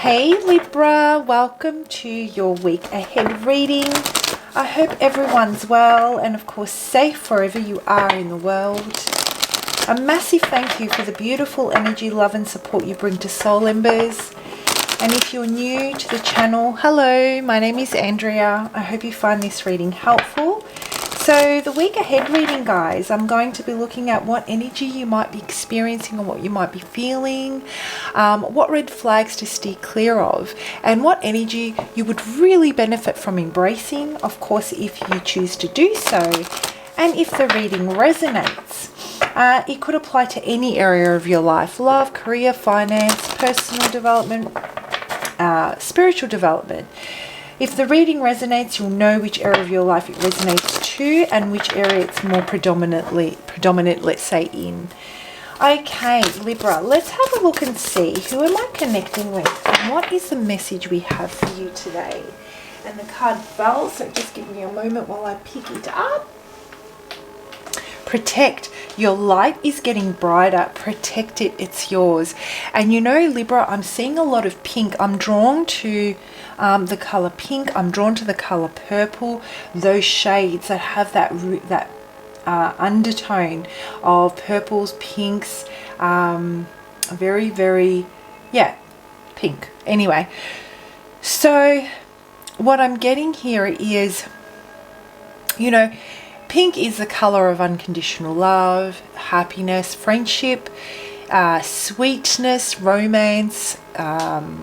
Hey Libra, welcome to your week ahead reading. I hope everyone's well and of course safe wherever you are in the world. A massive thank you for the beautiful energy, love and support you bring to soul embers. And if you're new to the channel, hello, my name is Andrea. I hope you find this reading helpful. So the week ahead reading, guys, I'm going to be looking at what energy you might be experiencing or what you might be feeling, what red flags to steer clear of, and what energy you would really benefit from embracing, of course, if you choose to do so. And if the reading resonates, it could apply to any area of your life: love, career, finance, personal development, spiritual development. If the reading resonates, you'll know which area of your life it resonates to and which area it's more predominant, let's say, in. Okay, Libra, let's have a look and see who am I connecting with and what is the message we have for you today. And the card fell, so just give me a moment while I pick it up. Protect. Your light is getting brighter. Protect it. It's yours. And you know, Libra, I'm seeing a lot of pink. I'm drawn to the color pink. I'm drawn to the color purple. Those shades that have that undertone of purples, pinks, very, very, yeah, pink. Anyway, so what I'm getting here is, you know, pink is the color of unconditional love, happiness, friendship, sweetness, romance,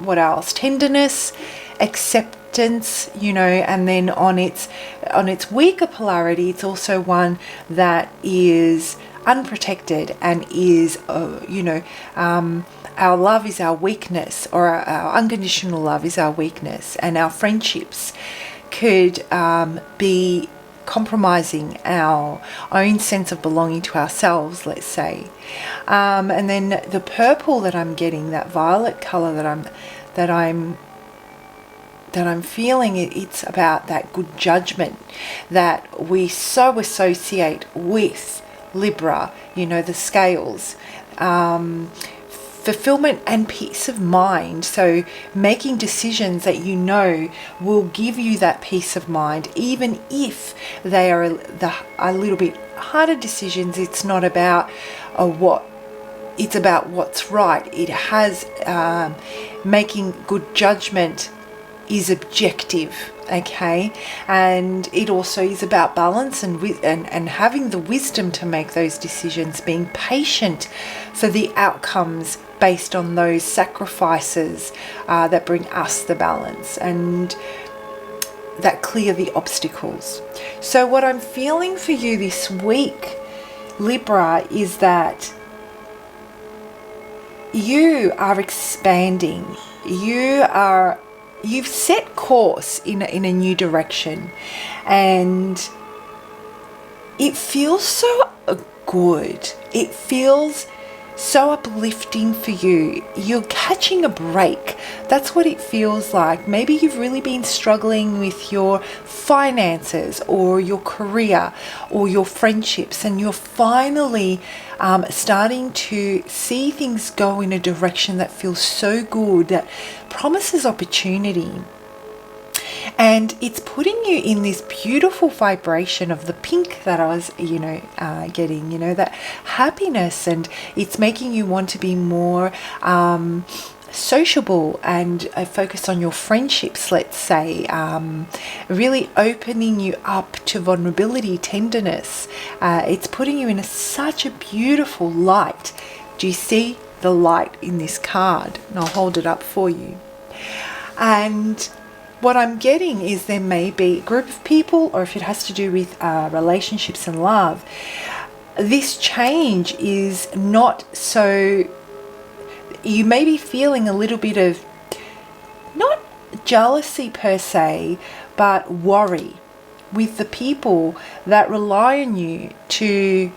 what else? Tenderness, acceptance, you know, and then on its weaker polarity, it's also one that is unprotected and is, you know, our love is our weakness, or our unconditional love is our weakness, and our friendships could be compromising our own sense of belonging to ourselves, let's say. And then the purple that I'm getting, that violet color that I'm feeling, it's about that good judgment that we so associate with Libra, you know, the scales, fulfillment and peace of mind. So making decisions that you know will give you that peace of mind, even if they are a little bit harder decisions. It's not about it's about what's right. It has making good judgment is objective, okay, and it also is about balance and having the wisdom to make those decisions, being patient for the outcomes based on those sacrifices that bring us the balance and that clear the obstacles. So what I'm feeling for you this week, Libra, is that you are expanding. You've set course in a new direction, and it feels so good. It feels so uplifting for you. You're catching a break. That's what it feels like. Maybe you've really been struggling with your finances or your career or your friendships, and you're finally starting to see things go in a direction that feels so good, that promises opportunity. And it's putting you in this beautiful vibration of the pink that I was, you know, getting, you know, that happiness, and it's making you want to be more sociable and focus on your friendships, let's say, really opening you up to vulnerability, tenderness. It's putting you in such a beautiful light. Do you see the light in this card? And I'll hold it up for you. And what I'm getting is there may be a group of people, or if it has to do with relationships and love, this change is not so. You may be feeling a little bit of, not jealousy per se, but worry with the people that rely on you to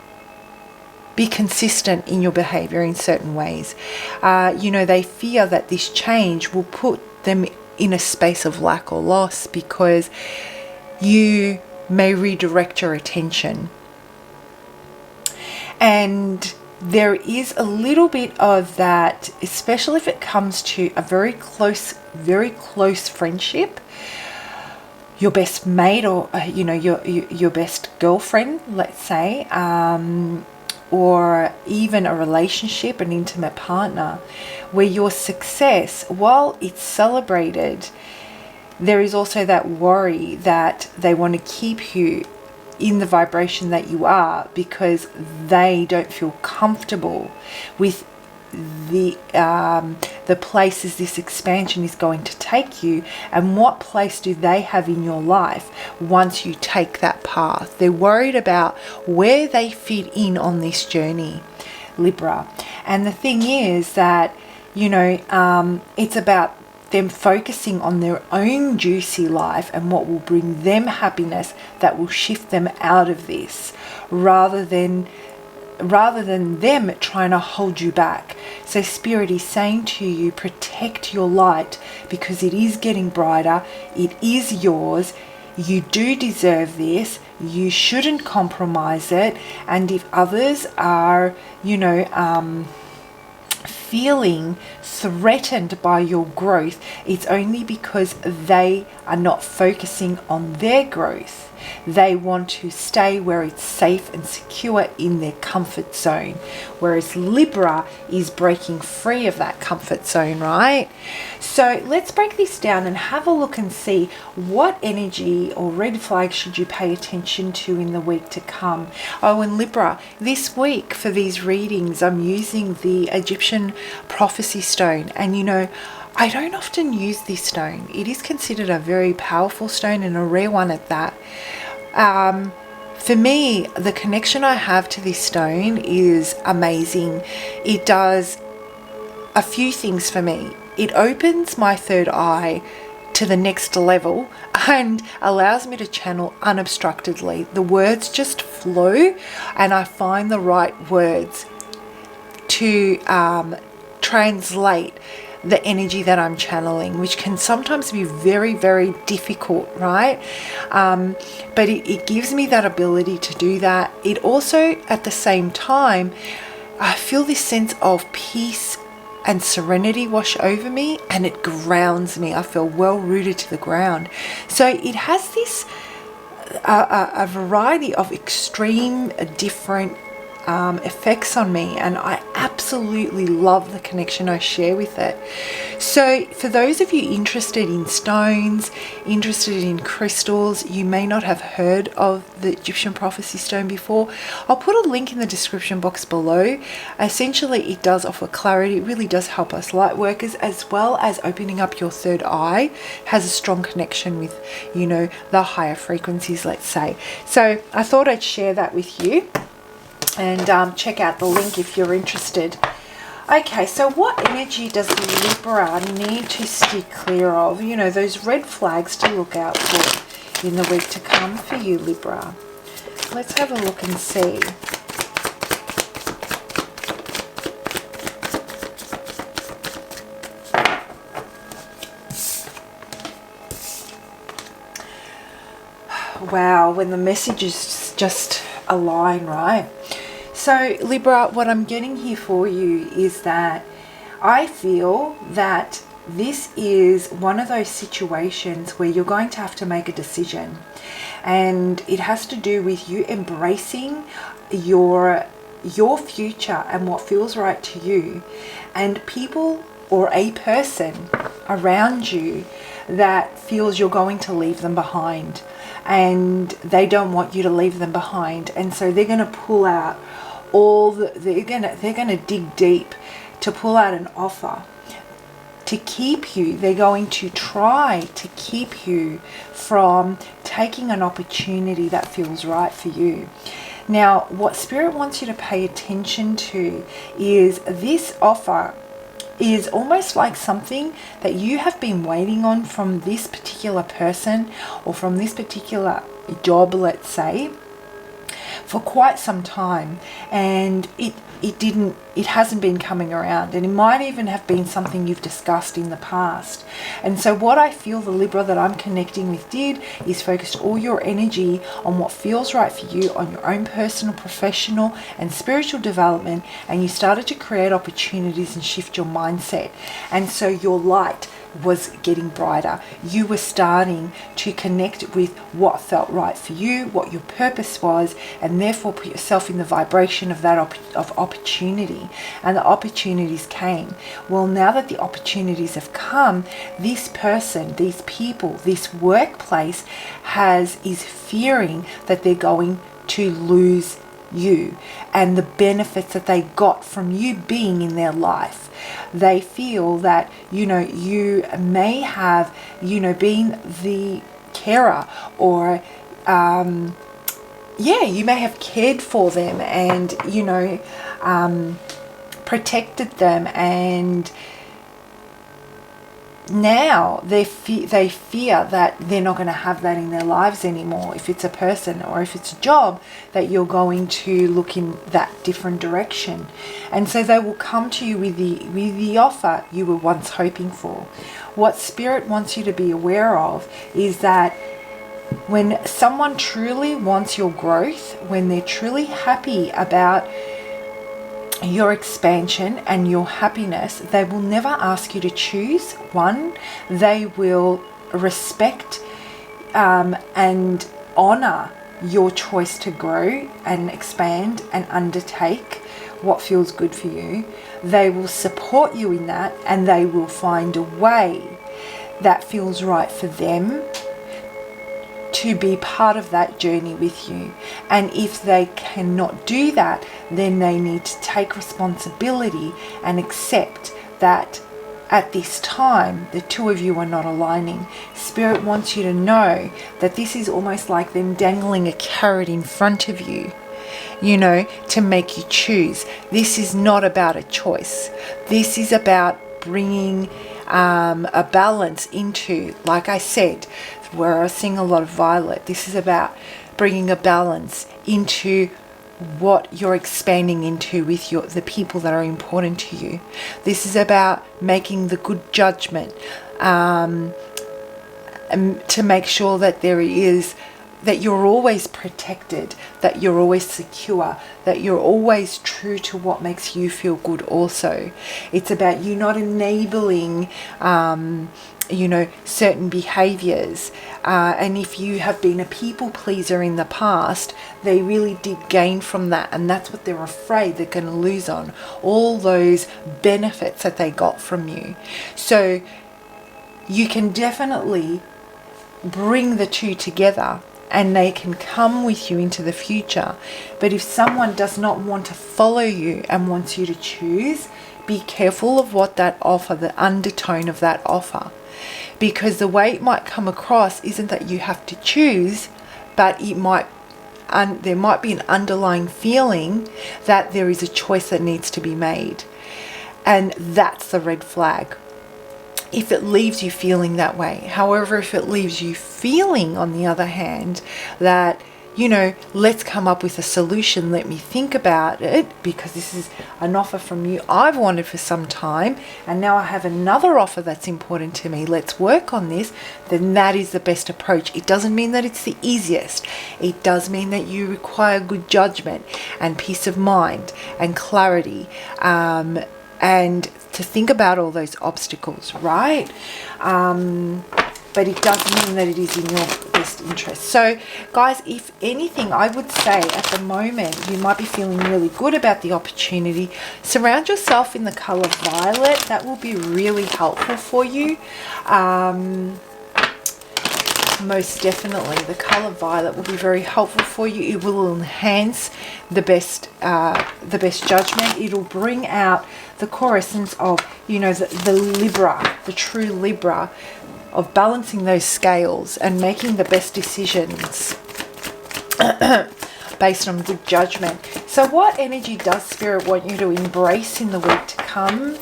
be consistent in your behavior in certain ways. You know, they fear that this change will put them in a space of lack or loss because you may redirect your attention. And there is a little bit of that, especially if it comes to a very close friendship, your best mate, or your best girlfriend, let's say, or even a relationship, an intimate partner, where your success, while it's celebrated, there is also that worry that they want to keep you in the vibration that you are, because they don't feel comfortable with the places this expansion is going to take you, and what place do they have in your life once you take that path. They're worried about where they fit in on this journey, Libra. And the thing is that, it's about them focusing on their own juicy life and what will bring them happiness, that will shift them out of this, rather than them trying to hold you back. So Spirit is saying to you, protect your light, because it is getting brighter. It is yours. You do deserve this. You shouldn't compromise it. And if others are, feeling threatened by your growth, it's only because they are not focusing on their growth. They want to stay where it's safe and secure in their comfort zone, whereas Libra is breaking free of that comfort zone, right? So let's break this down and have a look and see what energy or red flag should you pay attention to in the week to come. Oh, and Libra, this week for these readings, I'm using the Egyptian Prophecy stone, and I don't often use this stone. It is considered a very powerful stone, and a rare one at that. For me, the connection I have to this stone is amazing. It does a few things for me. It opens my third eye to the next level and allows me to channel unobstructedly. The words just flow, and I find the right words to translate the energy that I'm channeling, which can sometimes be very, very difficult, right? But it gives me that ability to do that. It also, at the same time, I feel this sense of peace and serenity wash over me, and it grounds me. I feel well rooted to the ground. So it has this a variety of extreme different effects on me, and I absolutely love the connection I share with it. So for those of you interested in stones, interested in crystals, you may not have heard of the Egyptian Prophecy stone before, I'll put a link in the description box below. Essentially, it does offer clarity. It really does help us light workers, as well as opening up your third eye. Has a strong connection with the higher frequencies, let's say. So I thought I'd share that with you. And check out the link if you're interested. Okay, so what energy does Libra need to steer clear of? Those red flags to look out for in the week to come for you, Libra. Let's have a look and see. Wow, when the messages just align, right? So Libra, what I'm getting here for you is that I feel that this is one of those situations where you're going to have to make a decision, and it has to do with you embracing your future and what feels right to you, and people or a person around you that feels you're going to leave them behind, and they don't want you to leave them behind, and so they're going to pull out they're going to dig deep to pull out an offer to keep you. They're going to try to keep you from taking an opportunity that feels right for you. Now, what Spirit wants you to pay attention to is this offer is almost like something that you have been waiting on from this particular person, or from this particular job, let's say, for quite some time, and it hasn't been coming around, and it might even have been something you've discussed in the past. And so what I feel the Libra that I'm connecting with did is focused all your energy on what feels right for you, on your own personal, professional and spiritual development, and you started to create opportunities and shift your mindset. And so your light was getting brighter. You were starting to connect with what felt right for you, what your purpose was, and therefore put yourself in the vibration of that opportunity. And the opportunities came. Well, now that the opportunities have come, this person, these people, this workplace is fearing that they're going to lose you and the benefits that they got from you being in their life. They feel that, you may have, been the carer, or you may have cared for them and, protected them, and now they fear that they're not going to have that in their lives anymore. If it's a person or if it's a job, that you're going to look in that different direction. And so they will come to you with the offer you were once hoping for. What Spirit wants you to be aware of is that when someone truly wants your growth, when they're truly happy about your expansion and your happiness, they will never ask you to choose one. They will respect and honor your choice to grow and expand and undertake what feels good for you. They will support you in that, and they will find a way that feels right for them to be part of that journey with you. And if they cannot do that, then they need to take responsibility and accept that at this time the two of you are not aligning. Spirit wants you to know that this is almost like them dangling a carrot in front of you, to make you choose. This is not about a choice. This is about bringing a balance into, like I said, where I sing a lot of Violet, this is about bringing a balance into what you're expanding into with the people that are important to you. This is about making the good judgment to make sure that that you're always protected, that you're always secure, that you're always true to what makes you feel good also. It's about you not enabling certain behaviors. And if you have been a people pleaser in the past, they really did gain from that. And that's what they're afraid they're going to lose on. All those benefits that they got from you. So you can definitely bring the two together, and they can come with you into the future. But if someone does not want to follow you and wants you to choose, be careful of what that offer, the undertone of that offer. Because the way it might come across isn't that you have to choose, but there might be an underlying feeling that there is a choice that needs to be made. And that's the red flag. If it leaves you feeling that way. However, if it leaves you feeling, on the other hand, that, let's come up with a solution, let me think about it, because this is an offer from you I've wanted for some time, and now I have another offer that's important to me, let's work on this, then that is the best approach. It doesn't mean that it's the easiest. It does mean that you require good judgment and peace of mind and clarity, and to think about all those obstacles, right? But it does mean that it is in your best interest. So, guys, if anything, I would say at the moment, you might be feeling really good about the opportunity. Surround yourself in the color violet. That will be really helpful for you. Most definitely, the color violet will be very helpful for you. It will enhance the best judgment. It'll bring out the core essence of, the Libra, the true Libra, of balancing those scales and making the best decisions based on good judgment. So what energy does Spirit want you to embrace in the week to come?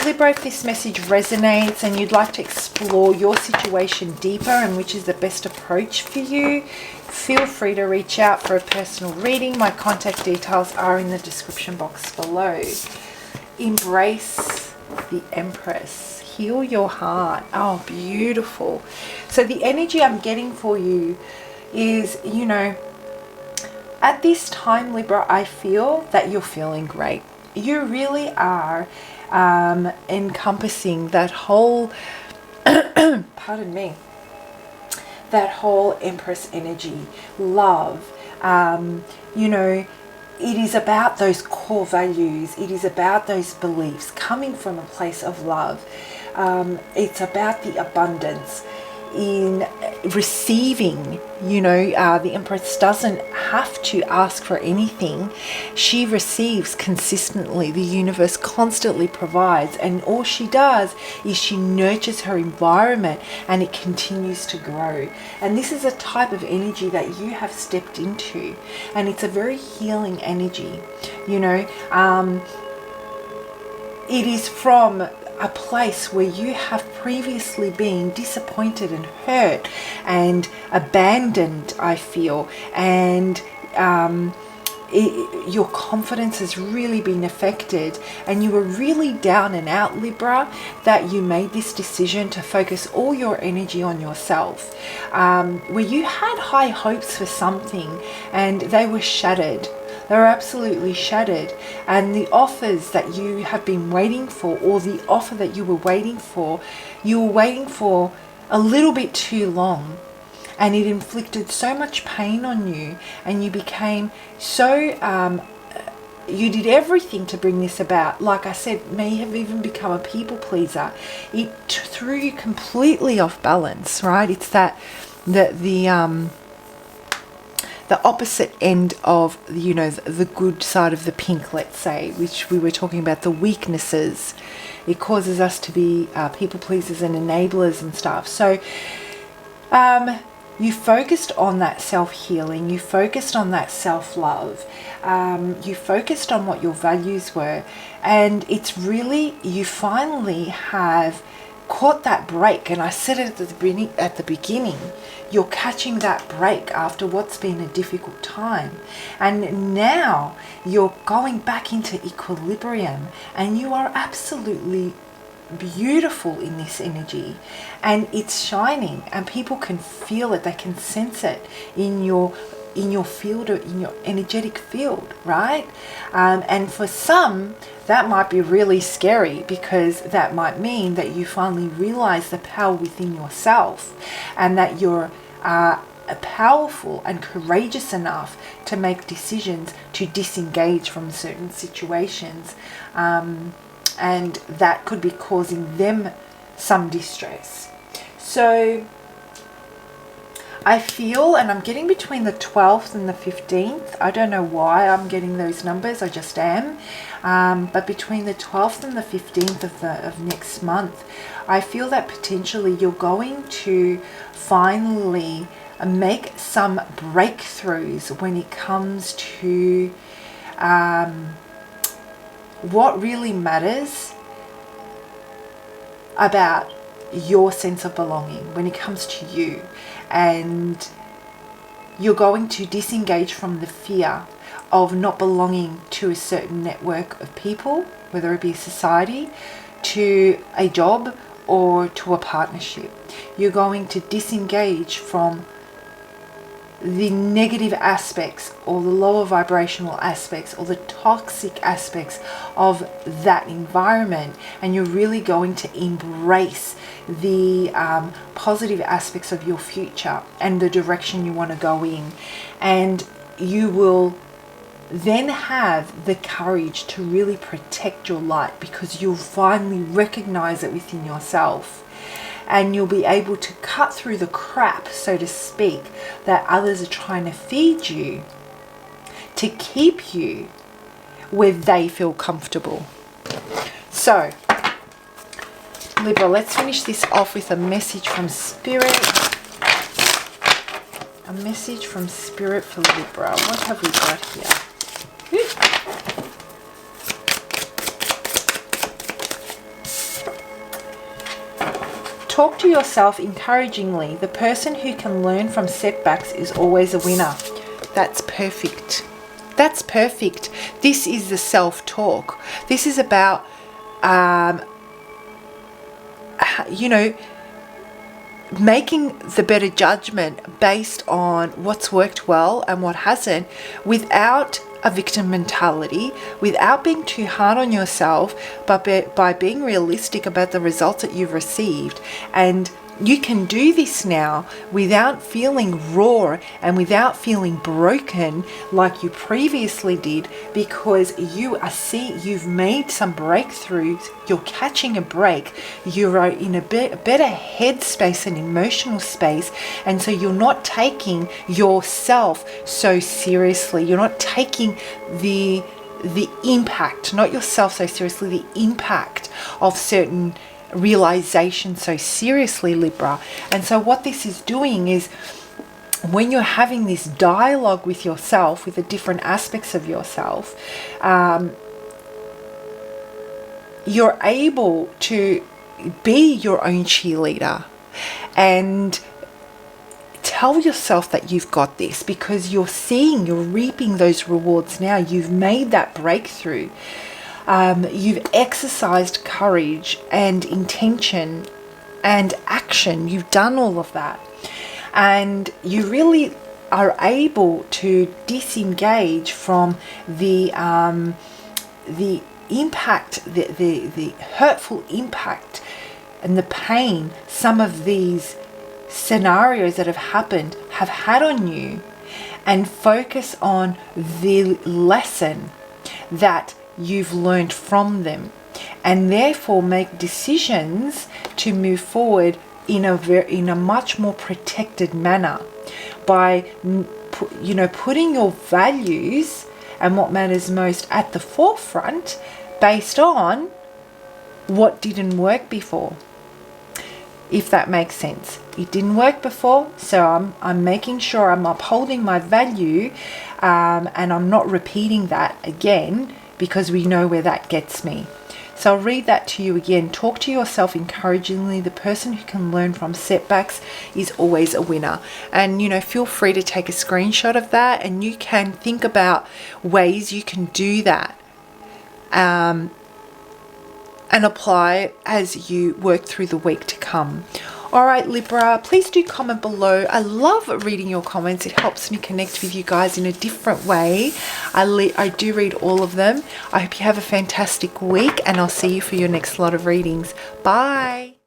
Libra, if this message resonates and you'd like to explore your situation deeper and which is the best approach for you, feel free to reach out for a personal reading. My contact details are in the description box below. Embrace the Empress. Heal your heart. Oh, beautiful. So the energy I'm getting for you is, you know, at this time, Libra, I feel that you're feeling great. You really are encompassing that whole, pardon me, that whole Empress energy, love. You know, it is about those core values. It is about those beliefs coming from a place of love. It's about the abundance in receiving. You know, the Empress doesn't have to ask for anything. She receives consistently. The universe constantly provides, and all she does is she nurtures her environment, and it continues to grow. And this is a type of energy that you have stepped into, and it's a very healing energy. You know, it is from a place where you have previously been disappointed and hurt and abandoned, I feel, and your confidence has really been affected, and you were really down and out, Libra, that you made this decision to focus all your energy on yourself, where you had high hopes for something and they were shattered. They're absolutely shattered, and the offers that you have been waiting for, or the offer that you were waiting for a little bit too long, and it inflicted so much pain on you, and you became so you did everything to bring this about. Like I said, may have even become a people pleaser. It threw you completely off balance, right? It's that the opposite end of, you know, the good side of the pink, let's say, which we were talking about, the weaknesses. It causes us to be people pleasers and enablers and stuff. So you focused on that self-healing, you focused on that self-love, you focused on what your values were, and it's really, you finally have caught that break. And I said it at the beginning, you're catching that break after what's been a difficult time, and now you're going back into equilibrium, and you are absolutely beautiful in this energy, and it's shining, and people can feel it, they can sense it in your field, or in your energetic field, right? And for some, that might be really scary, because that might mean that you finally realize the power within yourself, and that you're powerful and courageous enough to make decisions to disengage from certain situations, and that could be causing them some distress. So I feel, and I'm getting between the 12th and the 15th. I don't know why I'm getting those numbers, I just am. But between the 12th and the 15th of next month, I feel that potentially you're going to finally make some breakthroughs when it comes to what really matters about your sense of belonging, when it comes to you. And you're going to disengage from the fear of not belonging to a certain network of people, whether it be society, to a job, or to a partnership. You're going to disengage from the negative aspects, or the lower vibrational aspects, or the toxic aspects of that environment, and you're really going to embrace the positive aspects of your future and the direction you want to go in. And you will then have the courage to really protect your light, because you'll finally recognize it within yourself, and you'll be able to cut through the crap, so to speak, that others are trying to feed you to keep you where they feel comfortable. So Libra, let's finish this off with a message from Spirit. A message from Spirit for Libra. What have we got here? talk to yourself encouragingly. The person who can learn from setbacks is always a winner. That's perfect. That's perfect. This is the self-talk. This is about, making the better judgment based on what's worked well and what hasn't, without a victim mentality, without being too hard on yourself, but by being realistic about the results that you've received. And you can do this now without feeling raw and without feeling broken like you previously did, because you've made some breakthroughs, you're catching a break, you're in a better headspace and emotional space, and so you're not taking yourself so seriously. You're not taking the impact, not yourself so seriously, the impact of certain realization so seriously, Libra. And so what this is doing is, when you're having this dialogue with yourself, with the different aspects of yourself, you're able to be your own cheerleader and tell yourself that you've got this, because you're reaping those rewards now. You've made that breakthrough. You've exercised courage and intention and action. You've done all of that. And you really are able to disengage from the impact, the hurtful impact and the pain some of these scenarios that have happened have had on you, and focus on the lesson that you've learned from them, and therefore make decisions to move forward in a much more protected manner, by putting your values and what matters most at the forefront, based on what didn't work before. If that makes sense. It didn't work before, so I'm making sure I'm upholding my value, and I'm not repeating that again, because we know where that gets me. So I'll read that to you again. Talk to yourself encouragingly. The person who can learn from setbacks is always a winner. And, feel free to take a screenshot of that, and you can think about ways you can do that, and apply it as you work through the week to come. All right, Libra, please do comment below. I love reading your comments. It helps me connect with you guys in a different way. I do read all of them. I hope you have a fantastic week, and I'll see you for your next lot of readings. Bye.